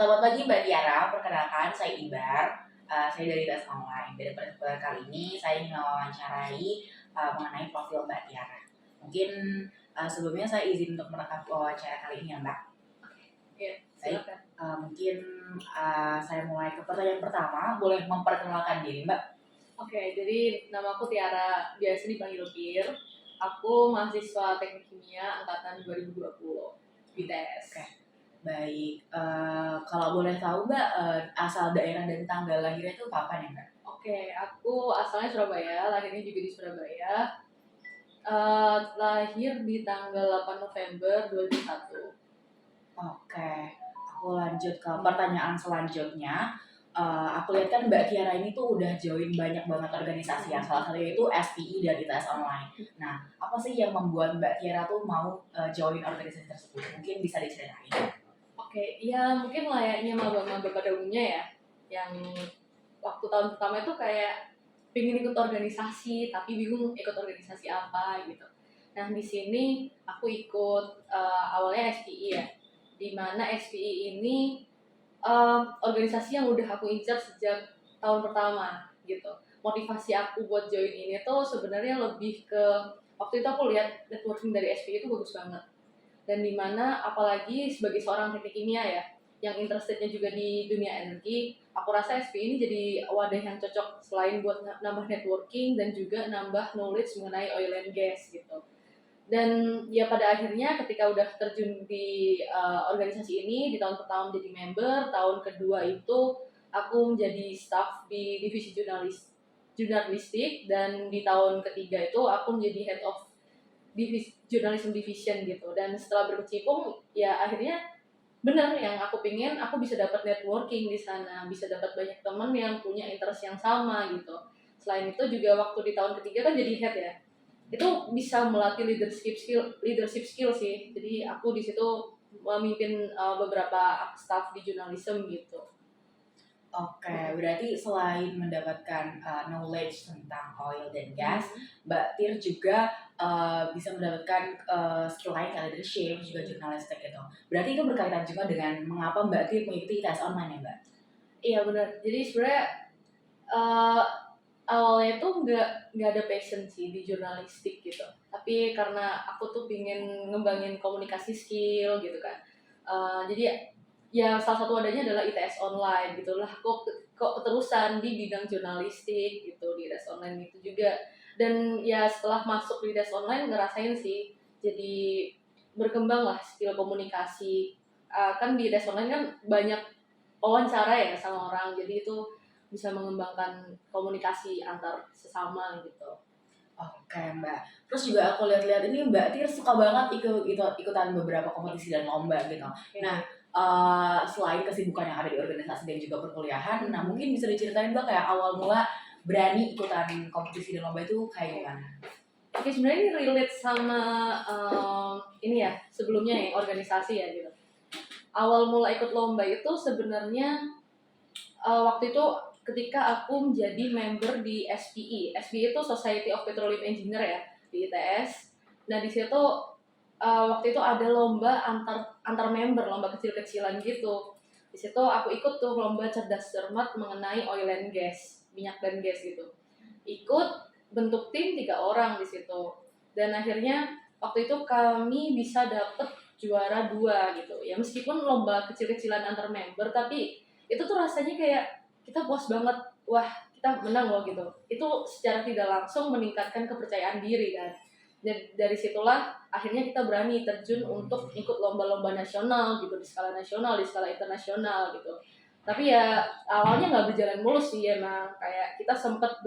Selamat pagi Mbak Tiara, perkenalkan saya Ibar. Saya dari tes online. Dari pertemuan kali ini saya ingin mewawancarai mengenai profil Mbak Tiara. Mungkin sebelumnya saya izin untuk merekam wawancara kali ini ya Mbak. Iya, Baik, silakan. mungkin saya mulai ke pertanyaan pertama. Boleh memperkenalkan diri Mbak? Oke, jadi nama aku Tiara, biasa dipanggil Kir. Aku mahasiswa Teknik Kimia angkatan 2020 di TS. Oke. Baik, kalau boleh tahu Mbak, asal daerah dan tanggal lahirnya itu kapan ya Mbak? Oke, aku asalnya Surabaya, lahirnya juga di Surabaya. Lahir di tanggal 8 November 2001. Oke, aku lanjut ke pertanyaan selanjutnya. Aku lihat kan Mbak Tiara ini tuh udah join banyak banget organisasi ya, salah satunya itu SPI dan ITS Online. Nah, apa sih yang membuat Mbak Tiara tuh mau join organisasi tersebut? Mungkin bisa diceritain. Oke, ya mungkin layaknya maba-maba pada umumnya ya, yang waktu tahun pertama itu kayak pengen ikut organisasi, tapi bingung ikut organisasi apa gitu. Nah di sini aku ikut awalnya SPI ya, di mana SPI ini organisasi yang udah aku incar sejak tahun pertama gitu. Motivasi aku buat join ini tuh sebenarnya lebih ke waktu itu aku lihat networking dari SPI itu bagus banget. Dan dimana apalagi sebagai seorang teknik kimia ya, yang interestednya juga di dunia energi, aku rasa SPI ini jadi wadah yang cocok selain buat nambah networking dan juga nambah knowledge mengenai oil and gas gitu. Dan ya pada akhirnya ketika udah terjun di organisasi ini, di tahun pertama menjadi member, tahun kedua itu aku menjadi staff di divisi jurnalistik, dan di tahun ketiga itu aku menjadi head of journalism division gitu. Dan setelah berkecimpung ya akhirnya benar yang aku pingin, aku bisa dapat networking di sana, bisa dapat banyak teman yang punya interest yang sama gitu. Selain itu juga waktu di tahun ketiga kan jadi head ya, itu bisa melatih leadership skill sih. Jadi aku di situ memimpin beberapa staff di journalism gitu. Oke, berarti selain mendapatkan knowledge tentang oil dan gas, Mbak Tir juga bisa mendapatkan skill lain kayak leadership, juga jurnalistik gitu. Berarti itu berkaitan juga dengan mengapa Mbak Tir mengikuti tes online ya Mbak? Iya benar. Jadi sebenarnya uh, awalnya tuh nggak ada passion sih di jurnalistik gitu. Tapi karena aku tuh pingin ngembangin komunikasi skill gitu kan. Jadi ya salah satu wadahnya adalah ITS online gitulah. Kok keterusan di bidang jurnalistik gitu di ITS online itu juga. Dan ya setelah masuk di ITS online ngerasain sih jadi berkembang lah skill komunikasi. Kan di ITS online kan banyak wawancara ya sama orang, jadi itu bisa mengembangkan komunikasi antar sesama gitu. Oke Mbak. Terus juga aku lihat-lihat ini Mbak Tir suka banget ikutan beberapa kompetisi dan lomba gitu. Okay. Nah, selain kesibukan yang ada di organisasi dan juga perkuliahan, nah mungkin bisa diceritain Mbak kayak awal mula berani ikutan kompetisi dan lomba itu kayak gimana? Oke, sebenarnya ini relate sama ini ya sebelumnya ya organisasi ya gitu. Awal mula ikut lomba itu sebenarnya waktu itu ketika aku menjadi member di SPI. SPI itu Society of Petroleum Engineer ya di ITS. Nah di situ waktu itu ada lomba antar member, lomba kecil-kecilan gitu. Di situ aku ikut tuh lomba cerdas cermat mengenai oil and gas, minyak dan gas gitu. Ikut bentuk tim 3 orang di situ. Dan akhirnya waktu itu kami bisa dapet juara 2 gitu. Ya meskipun lomba kecil-kecilan antar member, tapi itu tuh rasanya kayak kita puas banget. Wah, kita menang loh gitu. Itu secara tidak langsung meningkatkan kepercayaan diri kan. Dan dari situlah akhirnya kita berani terjun untuk ikut lomba-lomba nasional gitu, di skala nasional, di skala internasional gitu. Tapi ya awalnya nggak berjalan mulus sih emang, kayak kita sempat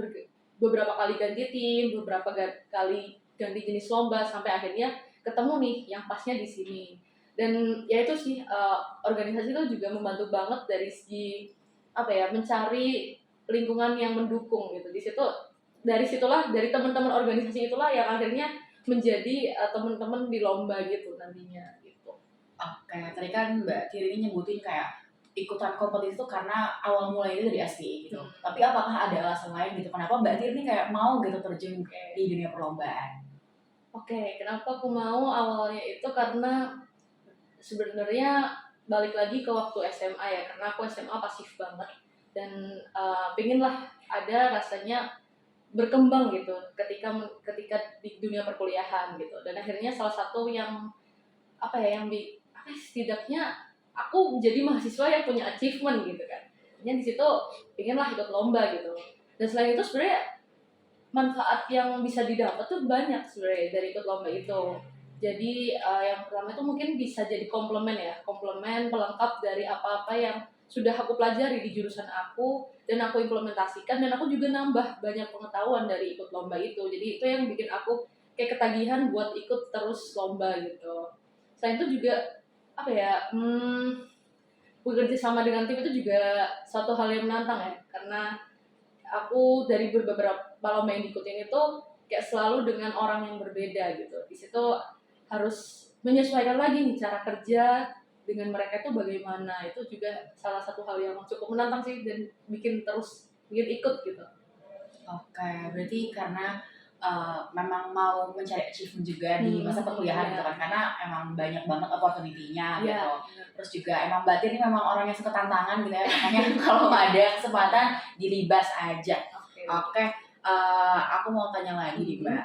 beberapa kali ganti tim, beberapa kali ganti jenis lomba sampai akhirnya ketemu nih yang pasnya di sini. Dan ya itu sih organisasi itu juga membantu banget dari segi apa ya, mencari lingkungan yang mendukung gitu. Dari situlah, dari teman-teman organisasi itulah yang akhirnya menjadi teman-teman di lomba gitu nantinya gitu. Oke, tadi kan Mbak Tir ini nyebutin kayak ikutan kompetisi itu karena awal mulai itu dari SPI gitu. Tapi apakah ada alasan lain gitu? Kenapa Mbak Tir ini kayak mau gitu terjun di dunia perlombaan? Oke, kenapa aku mau awalnya itu karena sebenarnya balik lagi ke waktu SMA ya, karena aku SMA pasif banget dan pengen lah ada rasanya berkembang gitu ketika di dunia perkuliahan gitu. Dan akhirnya salah satu yang apa ya yang setidaknya aku jadi mahasiswa yang punya achievement gitu kan. Yang di situ pengen lah ikut lomba gitu. Dan selain itu sebenarnya manfaat yang bisa didapat tuh banyak sebenarnya dari ikut lomba itu. Jadi yang pertama itu mungkin bisa jadi komplement ya, komplement pelengkap dari apa-apa yang sudah aku pelajari di jurusan aku dan aku implementasikan, dan aku juga nambah banyak pengetahuan dari ikut lomba itu. Jadi itu yang bikin aku kayak ketagihan buat ikut terus lomba gitu. Selain itu juga apa ya, bekerja sama dengan tim itu juga suatu hal yang menantang ya, karena aku dari beberapa lomba yang diikutin itu kayak selalu dengan orang yang berbeda gitu. Di situ harus menyesuaikan lagi nih cara kerja dengan mereka itu bagaimana. Itu juga salah satu hal yang cukup menantang sih dan bikin ikut gitu. Oke, berarti karena memang mau mencari achievement juga di masa perkuliahan gitu kan, karena emang banyak banget opportunity-nya gitu. Terus juga emang Mbak Tir ini memang orang yang suka tantangan gitu ya, makanya kalau ada kesempatan dilibas aja. Oke, aku mau tanya lagi nih Mbak,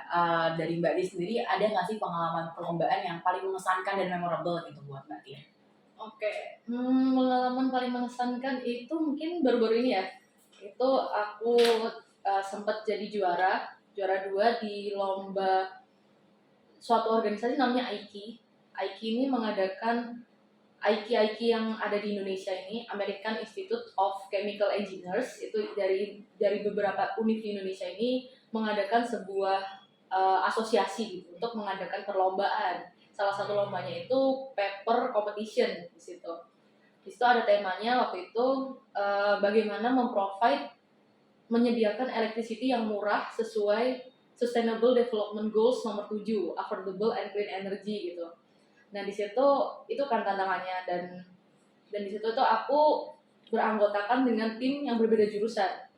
dari Mbak Tir sendiri ada nggak sih pengalaman perlombaan yang paling mengesankan dan memorable gitu buat Mbak Tir? Oke, pengalaman paling mengesankan itu mungkin baru-baru ini ya. Itu aku sempat jadi juara 2 di lomba suatu organisasi namanya AIKI. AIKI ini mengadakan AIKI yang ada di Indonesia ini, American Institute of Chemical Engineers, itu dari beberapa univ di Indonesia ini mengadakan sebuah asosiasi gitu untuk mengadakan perlombaan. Salah satu lombanya itu paper competition di situ. Di situ ada temanya waktu itu bagaimana menyediakan electricity yang murah sesuai Sustainable Development Goals nomor 7, Affordable and Clean Energy gitu. Nah di situ itu kan tantangannya, dan di situ tuh aku beranggotakan dengan tim yang berbeda jurusan.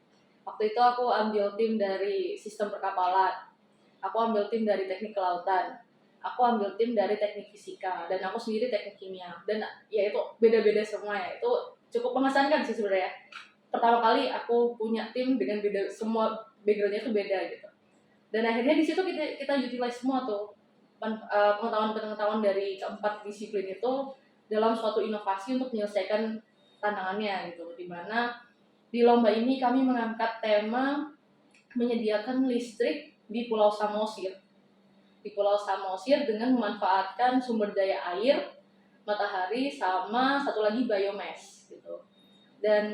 Waktu itu aku ambil tim dari sistem perkapalan, aku ambil tim dari teknik kelautan, aku ambil tim dari teknik fisika, dan aku sendiri teknik kimia. Dan ya itu beda-beda semua ya, itu cukup mengesankan sih sebenarnya. Pertama kali aku punya tim dengan beda, semua backgroundnya itu beda gitu. Dan akhirnya di situ kita utilize semua tuh pengetahuan-pengetahuan dari keempat disiplin itu dalam suatu inovasi untuk menyelesaikan tantangannya gitu. Di mana di lomba ini kami mengangkat tema menyediakan listrik di Pulau Samosir. Di Pulau Samosir dengan memanfaatkan sumber daya air, matahari, sama satu lagi biomass gitu. Dan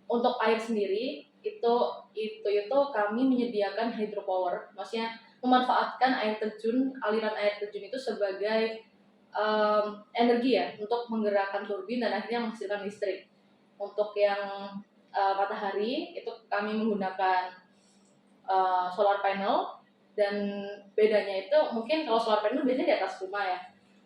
untuk air sendiri itu kami menyediakan hydropower, maksudnya memanfaatkan aliran air terjun itu sebagai energi ya untuk menggerakkan turbin dan akhirnya menghasilkan listrik. Untuk yang matahari itu kami menggunakan solar panel, dan bedanya itu mungkin kalau solar panel biasanya di atas rumah ya,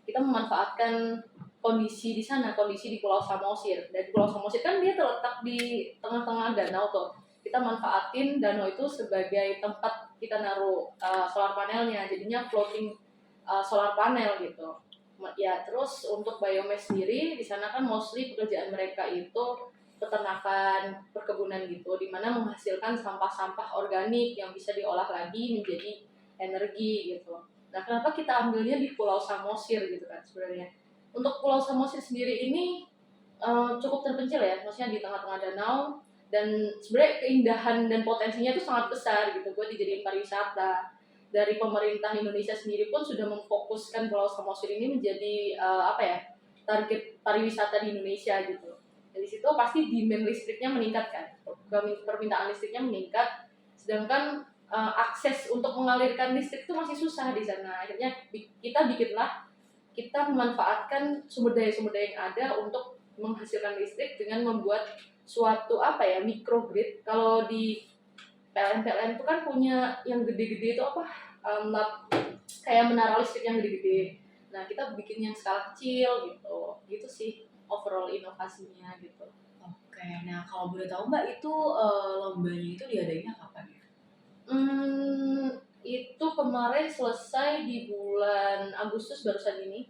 kita memanfaatkan kondisi di sana, kondisi di Pulau Samosir. Dan di Pulau Samosir kan dia terletak di tengah-tengah danau tuh. Kita manfaatin danau itu sebagai tempat kita naruh solar panelnya, jadinya floating solar panel gitu. Ya terus untuk biomass sendiri di sana kan mostly pekerjaan mereka itu peternakan, perkebunan gitu, di mana menghasilkan sampah-sampah organik yang bisa diolah lagi menjadi energi gitu. Nah, kenapa kita ambilnya di Pulau Samosir gitu kan sebenarnya? Untuk Pulau Samosir sendiri ini cukup terpencil ya, maksudnya di tengah-tengah danau, dan sebenarnya keindahan dan potensinya itu sangat besar gitu buat dijadiin pariwisata. Dari pemerintah Indonesia sendiri pun sudah memfokuskan Pulau Samosir ini menjadi target pariwisata di Indonesia gitu. Dari situ pasti demand listriknya meningkat kan, permintaan listriknya meningkat, sedangkan akses untuk mengalirkan listrik itu masih susah di sana. Akhirnya kita memanfaatkan sumber daya yang ada untuk menghasilkan listrik dengan membuat suatu microgrid. Kalau di PLN itu kan punya yang gede-gede itu kayak menara listrik yang gede-gede. Nah kita bikin yang skala kecil gitu sih overall inovasinya gitu. Oke, nah kalau boleh tahu Mbak itu lombanya itu diadainnya kapan ya? Itu kemarin selesai di bulan Agustus barusan ini.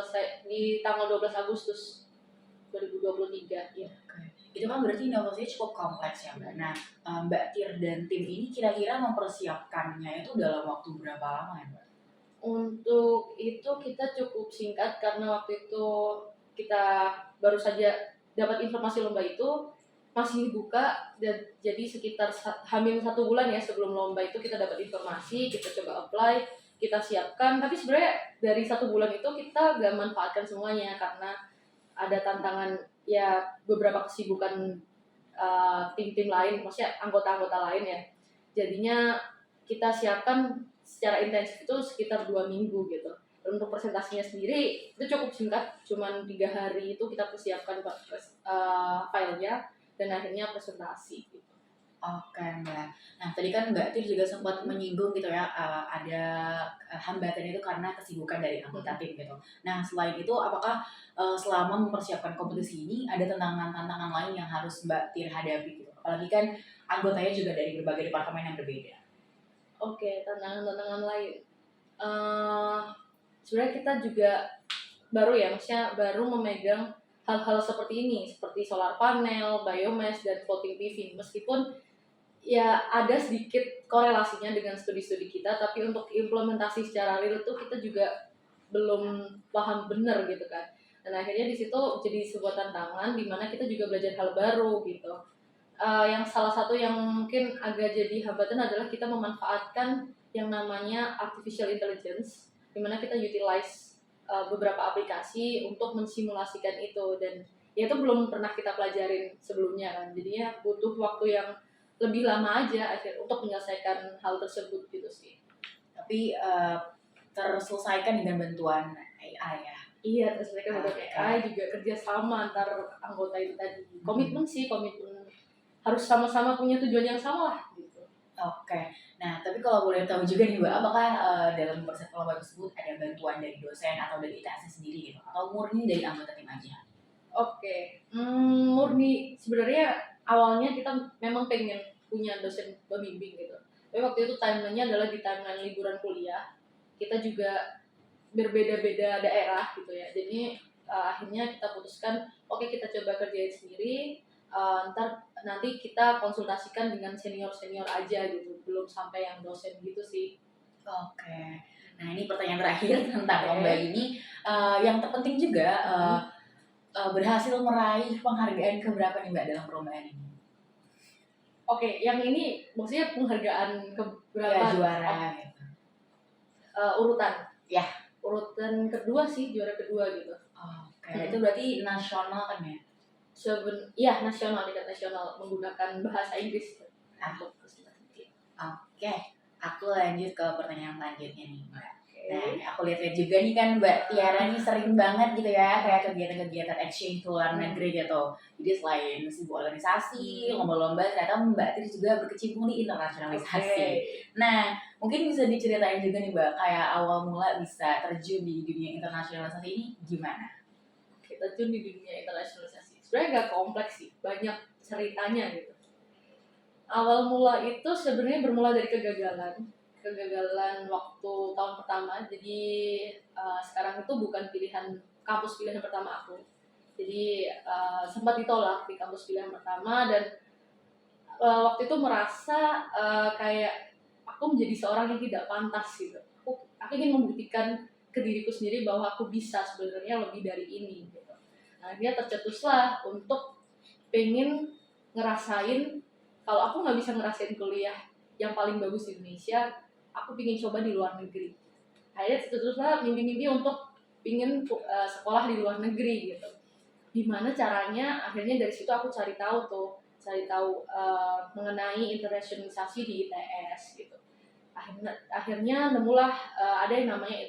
selesai di tanggal 12 Agustus 2023 ya. Itu kan berarti inovasinya cukup kompleks ya Mbak. Nah, Mbak Tir dan tim ini kira-kira mempersiapkannya itu dalam waktu berapa lama ya Mbak? Untuk itu kita cukup singkat karena waktu itu kita baru saja dapat informasi lomba itu masih dibuka, dan jadi sekitar hamil 1 bulan ya sebelum lomba itu kita dapat informasi, kita coba apply, kita siapkan. Tapi sebenarnya dari 1 bulan itu kita gak manfaatkan semuanya karena ada tantangan ya, beberapa kesibukan tim-tim lain, maksudnya anggota-anggota lain ya. Jadinya kita siapkan secara intensif itu sekitar 2 minggu gitu. Dan untuk presentasinya sendiri itu cukup singkat, cuman 3 hari itu kita persiapkan filenya dan akhirnya presentasi gitu. Oke Mbak. Nah tadi kan Mbak Tir juga sempat menyinggung gitu ya, ada hambatan itu karena kesibukan dari anggota tim gitu. Nah selain itu apakah selama mempersiapkan kompetisi ini ada tantangan-tantangan lain yang harus Mbak Tir hadapi gitu? Apalagi kan anggotanya juga dari berbagai departemen yang berbeda. Oke, tantangan-tantangan lain. Sebenarnya kita juga baru ya, maksudnya baru memegang hal-hal seperti ini, seperti solar panel, biomass, dan floating PV. Meskipun ya ada sedikit korelasinya dengan studi-studi kita, tapi untuk implementasi secara real itu kita juga belum paham benar gitu kan. Dan akhirnya di situ jadi sebuah tantangan di mana kita juga belajar hal baru gitu. Yang salah satu yang mungkin agak jadi hambatan adalah kita memanfaatkan yang namanya artificial intelligence, di mana kita utilize beberapa aplikasi untuk mensimulasikan itu, dan ya itu belum pernah kita pelajarin sebelumnya kan. Jadinya butuh waktu yang lebih lama aja untuk menyelesaikan hal tersebut gitu sih. Tapi terselesaikan dengan bantuan AI ya? Iya, terselesaikan dengan AI, juga kerjasama antar anggota itu tadi. Komitmen sih, komitmen harus sama-sama punya tujuan yang sama lah gitu. Oke. Nah, tapi kalau boleh tahu juga nih Mbak, apakah dalam persiapan lomba tersebut ada bantuan dari dosen atau dari ITS sendiri gitu? Atau murni dari anggota tim aja? Oke, murni sebenarnya awalnya kita memang pengen punya dosen pembimbing gitu. Tapi waktu itu timelinenya adalah di timeline liburan kuliah. Kita juga berbeda-beda daerah gitu ya. Jadi akhirnya kita putuskan, oke kita coba kerjain sendiri. Ntar nanti kita konsultasikan dengan senior-senior aja gitu. Belum sampai yang dosen gitu sih. Oke. Nah ini pertanyaan terakhir tentang lomba ini. Yang terpenting juga berhasil meraih penghargaan keberapa nih Mbak dalam perlombaan ini? Oke, yang ini maksudnya penghargaan keberapa? Ya juara gitu. Urutan. Ya. Urutan kedua sih, juara kedua gitu. Oke, itu berarti nasional kan ya? Iya, nasional, tingkat nasional, menggunakan bahasa Inggris untuk presentasi. Oke, aku lanjut ke pertanyaan selanjutnya nih Mbak. Nah, aku lihat-lihat juga nih kan Mbak Tiara nih sering banget gitu ya kayak kegiatan-kegiatan exchange ke luar negeri gitu. Jadi selain sibuk organisasi, lomba-lomba, ternyata Mbak Tiara juga berkecimpung di internasionalisasi. Nah, mungkin bisa diceritain juga nih Mbak, kayak awal mula bisa terjun di dunia internasionalisasi ini gimana? Kita terjun di dunia internasionalisasi. Sebenarnya nggak kompleks sih, banyak ceritanya gitu. Awal mula itu sebenarnya bermula dari kegagalan waktu tahun pertama. Jadi sekarang itu bukan kampus pilihan pertama aku. Jadi sempat ditolak di kampus pilihan pertama, dan waktu itu merasa kayak aku menjadi seorang yang tidak pantas gitu. Aku ingin membuktikan ke diriku sendiri bahwa aku bisa sebenarnya lebih dari ini gitu. Nah, dia tercetuslah untuk pengen ngerasain, kalau aku nggak bisa ngerasain kuliah yang paling bagus di Indonesia, aku pengen coba di luar negeri. Akhirnya tercetuslah mimpi-mimpi untuk pengen sekolah di luar negeri gitu. Gimana caranya? Akhirnya dari situ aku cari tahu mengenai internasionalisasi di ITS gitu. Akhirnya nemulah ada yang namanya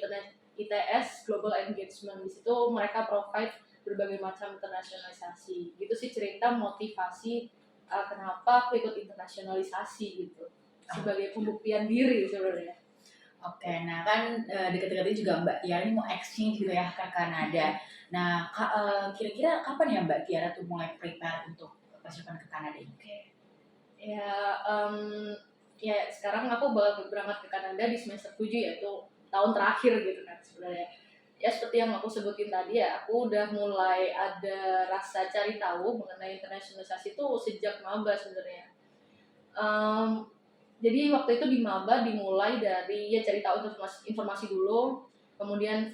ITS Global Engagement. Di situ mereka provide berbagai macam internasionalisasi. Gitu sih cerita motivasi kenapa aku ikut internasionalisasi gitu. Sebagai pembuktian diri sebenarnya. Oke, nah kan dekat-dekat ini juga Mbak Tiara ini mau exchange gitu ya ke Kanada. Nah, kira-kira kapan ya Mbak Tiara tuh mulai prepare untuk persiapan ke Kanada ini? Ya sekarang aku bakal berangkat ke Kanada di semester 7, yaitu tahun terakhir gitu kan sebenarnya. ya seperti yang aku sebutin tadi ya, aku udah mulai ada rasa cari tahu mengenai internasionalisasi itu sejak maba sebenarnya. Em, jadi waktu itu di maba dimulai dari ya cari tahu informasi dulu, kemudian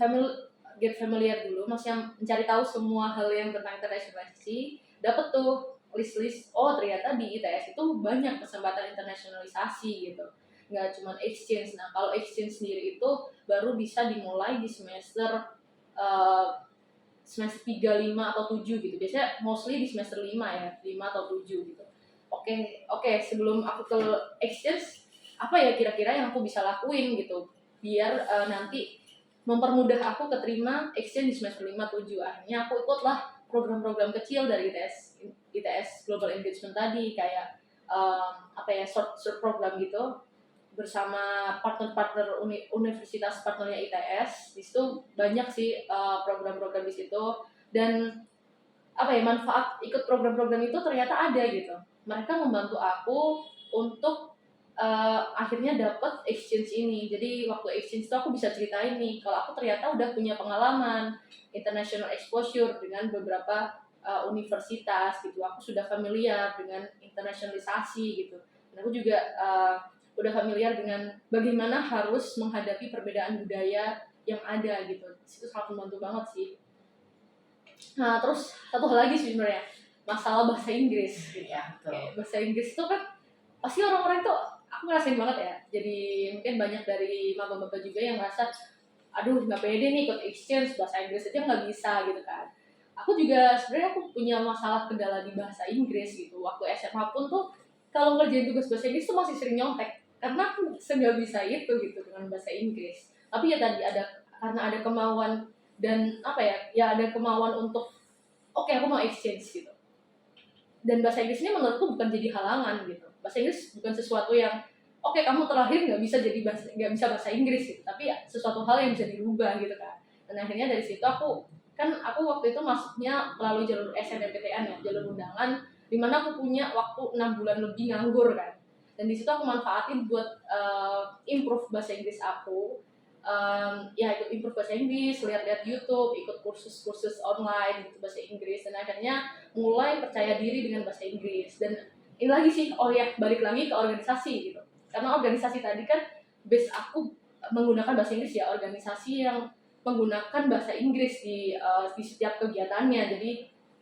get familiar dulu, maksudnya mencari tahu semua hal yang tentang internasionalisasi, dapet tuh list-list, oh ternyata di ITS itu banyak kesempatan internasionalisasi gitu, nggak cuma exchange. Nah kalau exchange sendiri itu baru bisa dimulai di eh, semester 3, 5, atau 7 gitu, biasanya mostly di semester 5 ya, 5 atau 7 gitu. Oke, sebelum aku ke exchange, apa ya kira-kira yang aku bisa lakuin gitu biar nanti mempermudah aku keterima exchange di semester 5 7. Akhirnya aku ikutlah program-program kecil dari ITS Global Engagement tadi, kayak apa ya, short program gitu bersama partner-partner universitas partnernya ITS. Di situ banyak sih program-program di situ, dan apa ya, manfaat ikut program-program itu ternyata ada gitu. Mereka membantu aku untuk akhirnya dapat exchange ini. Jadi waktu exchange itu aku bisa ceritain nih kalau aku ternyata udah punya pengalaman international exposure dengan beberapa universitas gitu. Aku sudah familiar dengan internasionalisasi gitu. Dan aku juga udah familiar dengan bagaimana harus menghadapi perbedaan budaya yang ada gitu. Itu sangat membantu banget sih. Nah, terus satu hal lagi sih sebenarnya, masalah bahasa Inggris gitu. Ya, betul. Kayak bahasa Inggris itu kan pasti orang-orang tuh, aku ngerasain banget ya. Jadi mungkin banyak dari maba-maba juga yang ngerasa, aduh nggak pede nih ikut exchange, bahasa Inggris aja nggak bisa gitu kan. Aku juga sebenarnya aku punya masalah kendala di bahasa Inggris gitu. Waktu SMA pun tuh kalau ngerjain tugas bahasa Inggris tuh masih sering nyontek karena aku nggak bisa itu gitu dengan bahasa Inggris. Tapi ya tadi karena ada kemauan dan apa ya, ya ada kemauan untuk oke aku mau exchange gitu. Dan bahasa Inggris ini menurutku bukan jadi halangan gitu. Bahasa Inggris bukan sesuatu yang oke kamu terlahir nggak bisa bahasa Inggris gitu, tapi ya sesuatu hal yang bisa dirubah gitu kan. Dan akhirnya dari situ aku waktu itu masuknya melalui jalur SNMPTN ya, jalur undangan, dimana aku punya waktu 6 bulan lebih nganggur kan. Dan di situ aku manfaatin buat improve bahasa Inggris aku. Ya ikut improve bahasa Inggris, lihat-lihat YouTube, ikut kursus-kursus online gitu bahasa Inggris, dan akhirnya mulai percaya diri dengan bahasa Inggris. Dan ini lagi sih, oh ya balik lagi ke organisasi gitu, karena organisasi tadi kan base aku menggunakan bahasa Inggris ya, organisasi yang menggunakan bahasa Inggris di setiap kegiatannya. Jadi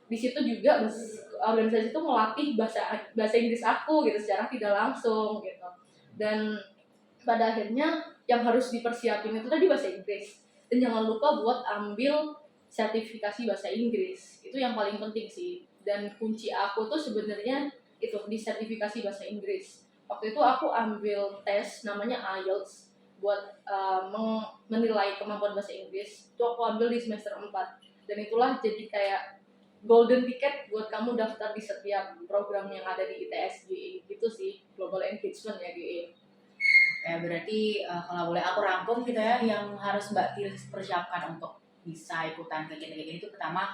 di situ juga organisasi itu melatih bahasa Inggris aku gitu secara tidak langsung gitu. Dan pada akhirnya yang harus dipersiapin itu tadi bahasa Inggris, dan jangan lupa buat ambil sertifikasi bahasa Inggris, itu yang paling penting sih. Dan kunci aku tuh sebenarnya itu di sertifikasi bahasa Inggris. Waktu itu aku ambil tes namanya IELTS buat menilai kemampuan bahasa Inggris, itu aku ambil di semester 4, dan itulah jadi kayak golden ticket buat kamu daftar di setiap program yang ada di ITS GE gitu sih, Global Engagement ya GE. Ya berarti kalau boleh aku rangkum gitu ya, yang harus Mbak Tilis persiapkan untuk bisa ikutan kegiatan kayak gini itu pertama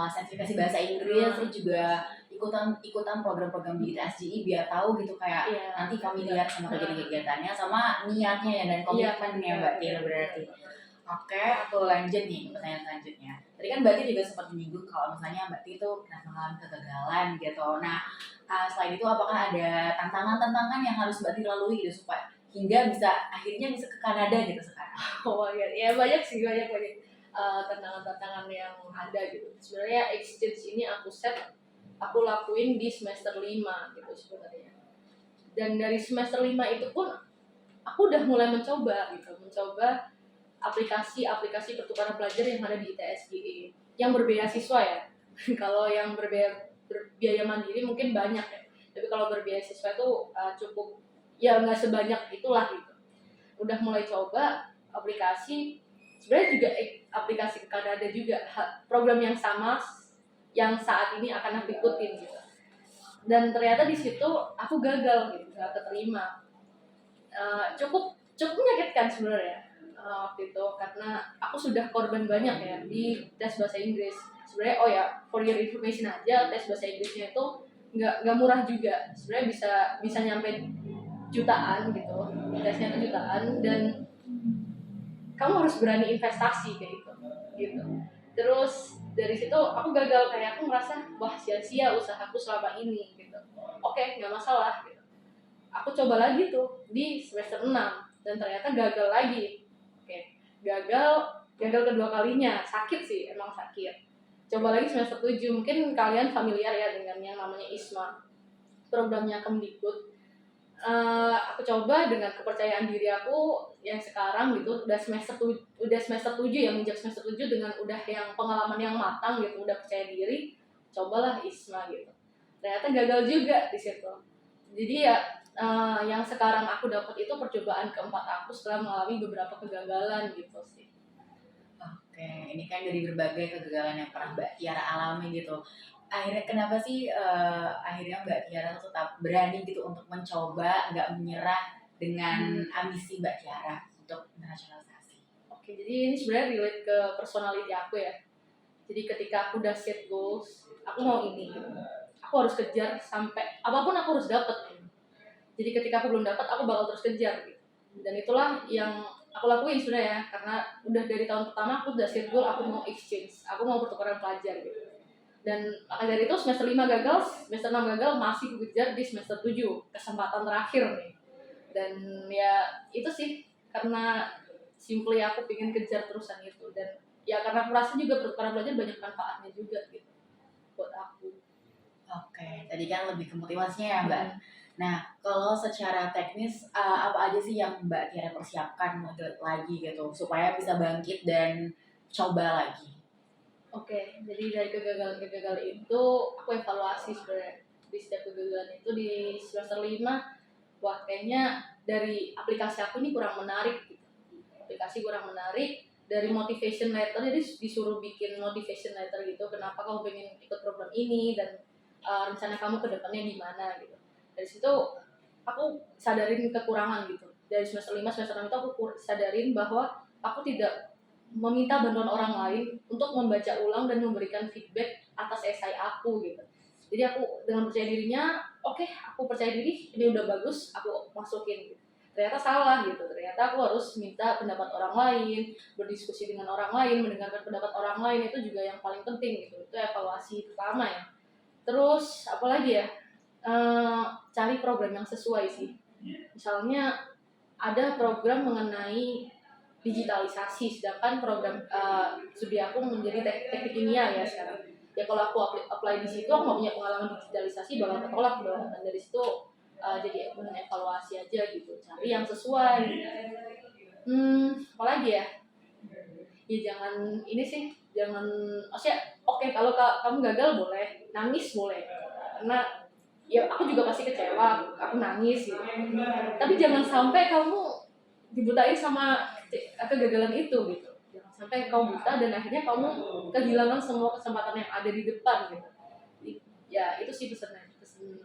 sertifikasi bahasa Inggris, terus juga ikutan program-program di ITSGI biar tahu gitu kayak nanti familiar sama kegiatan-kegiatannya, sama niatnya ya dan komitmennya Mbak Tilis berarti. Oke, aku lanjut nih ke pertanyaan selanjutnya. Tadi kan Mbak Tia juga sempat menyinggung kalau misalnya Mbak Tia itu pernah mengalami kegagalan gitu. Nah, selain itu apakah ada tantangan-tantangan yang harus Mbak Tia lalui gitu supaya hingga akhirnya bisa ke Kanada gitu sekarang? Oh my god, ya banyak sih, banyak tantangan-tantangan yang ada gitu. Sebenarnya exchange ini aku lakuin di semester 5 gitu sebenarnya. Dan dari semester 5 itu pun aku udah mulai mencoba aplikasi pertukaran pelajar yang ada di ITSGE yang berbeasiswa ya. Kalau yang berbiaya mandiri mungkin banyak ya, tapi kalau berbeasiswa itu cukup ya nggak sebanyak itulah gitu. Udah mulai coba aplikasi, sebenarnya juga aplikasi ke Kanada juga, program yang sama yang saat ini akan aku ikutin gitu. Dan ternyata di situ aku gagal gitu, nggak keterima. Cukup menyakitkan sebenarnya waktu itu, karena aku sudah korban banyak ya di tes bahasa Inggris. Sebenarnya oh ya, for your information aja, tes bahasa Inggrisnya itu nggak murah juga. Sebenarnya bisa nyampe jutaan gitu, tesnya itu jutaan, dan kamu harus berani investasi kayak gitu. gitu. Terus dari situ aku gagal, kayak aku merasa wah sia-sia usahaku selama ini gitu. Oke, nggak masalah gitu. Aku coba lagi tuh di semester 6 dan ternyata gagal lagi. Oke, gagal kedua kalinya, sakit sih, emang sakit. Coba lagi semester 7, mungkin kalian familiar ya dengan yang namanya ISMA, programnya Kemdikbud. Aku coba dengan kepercayaan diri aku yang sekarang gitu, udah semester 7 ya, menjak semester 7 dengan udah yang pengalaman yang matang gitu, udah percaya diri, cobalah ISMA gitu. Ternyata gagal juga di situ. Jadi ya yang sekarang aku dapat itu percobaan keempat aku setelah mengalami beberapa kegagalan gitu sih. Oke, ini kan dari berbagai kegagalan yang pernah Mbak Tiara alami gitu. Akhirnya kenapa sih akhirnya Mbak Tiara tuh tetap berani gitu untuk mencoba, nggak menyerah dengan ambisi Mbak Tiara untuk internasionalisasi? Oke, jadi ini sebenarnya relate ke personality aku ya. Jadi ketika aku udah set goals, aku mau ini gitu. Aku harus kejar sampai apapun aku harus dapat. Jadi ketika aku belum dapat, aku bakal terus kejar gitu. Dan itulah yang aku lakuin sebenarnya, karena udah dari tahun pertama aku udah set goal, aku mau exchange, aku mau pertukaran pelajar gitu. Dan maka dari itu semester 5 gagal, semester 6 gagal, masih kejar di semester 7, kesempatan terakhir nih. Dan ya itu sih, karena simply aku pengen kejar terusan itu. Dan ya karena aku rasa juga pertukaran pelajar banyak manfaatnya juga gitu buat aku. Oke, tadi kan lebih ke motivasinya ya Mbak. Nah, kalau secara teknis apa aja sih yang Mbak Tiara persiapkan lagi gitu supaya bisa bangkit dan coba lagi? Oke, jadi dari kegagalan-kegagalan itu aku evaluasi sebenarnya di setiap kegagalan itu di semester 5. Wah kayaknya dari aplikasi aku ini kurang menarik gitu. Aplikasi kurang menarik, dari motivation letter, jadi disuruh bikin motivation letter gitu, kenapa kamu pengen ikut program ini dan rencana kamu ke depannya di mana gitu. Dari situ aku sadarin kekurangan gitu. Dari semester 5 semester 6 itu aku sadarin bahwa aku tidak meminta bantuan orang lain untuk membaca ulang dan memberikan feedback atas esai aku gitu. Jadi aku dengan percaya dirinya, oke, aku percaya diri, ini udah bagus, aku masukin gitu. Ternyata salah gitu, ternyata aku harus minta pendapat orang lain, berdiskusi dengan orang lain, mendengarkan pendapat orang lain, itu juga yang paling penting gitu. Itu evaluasi pertama ya. Terus apalagi ya, cari program yang sesuai sih. Misalnya ada program mengenai digitalisasi, sedangkan program studi aku menjadi teknik kimia ya sekarang. Ya kalau aku apply di situ, aku nggak punya pengalaman digitalisasi, bakal ketolak dong. Dan dari situ jadi evaluasi aja gitu, cari yang sesuai. Apalagi ya? Ya jangan ini sih, jangan, maksudnya oke, kalau kamu gagal boleh, nangis boleh, karena ya aku juga pasti kecewa, aku nangis gitu. Tapi jangan sampai kamu dibutain sama kegagalan itu gitu. Jangan sampai kamu buta dan akhirnya kamu kehilangan semua kesempatan yang ada di depan gitu. Ya itu sih pesan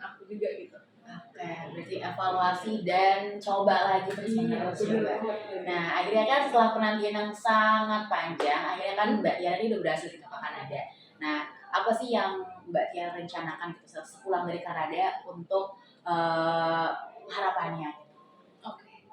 aku juga gitu. Oke, berarti evaluasi dan coba lagi terus menerus ya Mbak. Nah, akhirnya kan setelah penantian yang sangat panjang, akhirnya kan Mbak Tiara ini udah berhasil ke Kanada. Nah, apa sih yang Mbak Tiara rencanakan gitu sepulang dari Kanada untuk harapannya? Oke.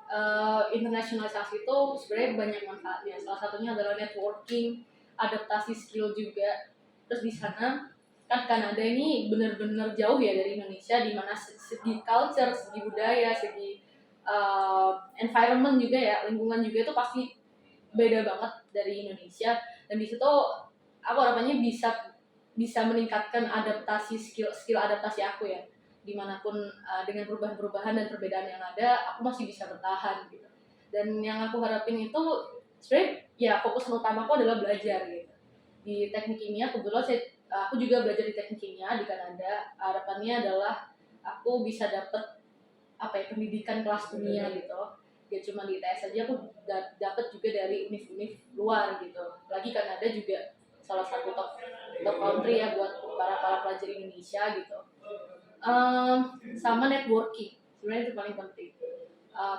Internasionalisasi itu sebenarnya banyak manfaatnya. Salah satunya adalah networking, adaptasi skill juga. Terus di sana kan Kanada ini benar-benar jauh ya dari Indonesia, di mana segi culture, segi budaya, segi environment juga ya, lingkungan juga itu pasti beda banget dari Indonesia. Dan di situ aku harapannya bisa meningkatkan adaptasi skill adaptasi aku ya, dimanapun dengan perubahan-perubahan dan perbedaan yang ada, aku masih bisa bertahan gitu. Dan yang aku harapin itu sebenarnya ya fokus utamaku adalah belajar gitu. Di teknik kimia kebetulan aku juga belajar di teknik kimia di Kanada. Harapannya adalah aku bisa dapat apa ya, pendidikan kelas dunia gitu. Ya cuma di ITS aja, aku dapat juga dari univ-univ luar gitu. Lagi Kanada juga salah satu top country ya buat para pelajar Indonesia gitu. Sama networking sebenarnya itu paling penting.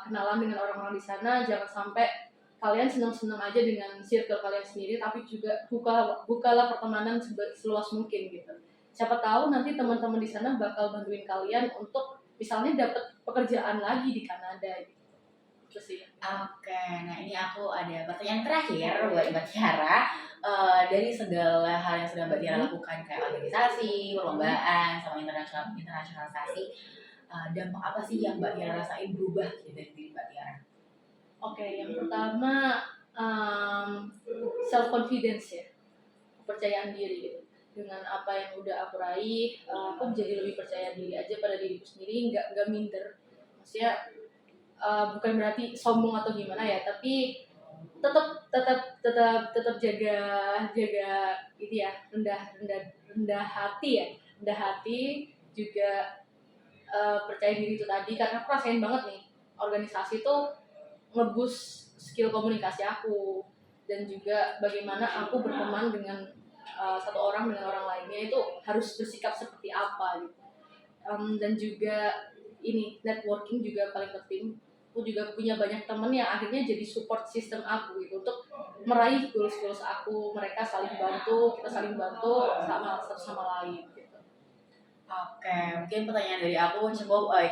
Kenalan dengan orang-orang di sana, jangan sampai kalian senang-senang aja dengan circle kalian sendiri, tapi juga bukalah pertemanan seluas mungkin gitu. Siapa tahu nanti teman-teman di sana bakal bantuin kalian untuk misalnya dapat pekerjaan lagi di Kanada gitu. Itu sih. Oke, nah ini aku ada pertanyaan terakhir buat Mbak Tiara. Dari segala hal yang sudah Mbak Tiara lakukan kayak organisasi, perlombaan, sama internasionalisasi, dampak apa sih yang Mbak Tiara rasain berubah gitu dari diri Mbak Tiara? Oke, yang pertama self confidence ya, kepercayaan diri gitu. Dengan apa yang udah aku raih, aku jadi lebih percaya diri aja pada diriku sendiri, nggak minder. Maksudnya bukan berarti sombong atau gimana ya, tapi tetap jaga jaga itu ya, rendah hati juga, percaya diri itu tadi, karena aku rasain banget nih organisasi itu ngeboost skill komunikasi aku, dan juga bagaimana aku berteman dengan satu orang dengan orang lainnya itu harus bersikap seperti apa gitu. Dan juga ini networking juga paling penting. Aku juga punya banyak temen yang akhirnya jadi support system aku gitu untuk meraih goals aku. Mereka saling bantu, kita saling bantu sama satu sama lain gitu. Oke, mungkin pertanyaan dari aku cukup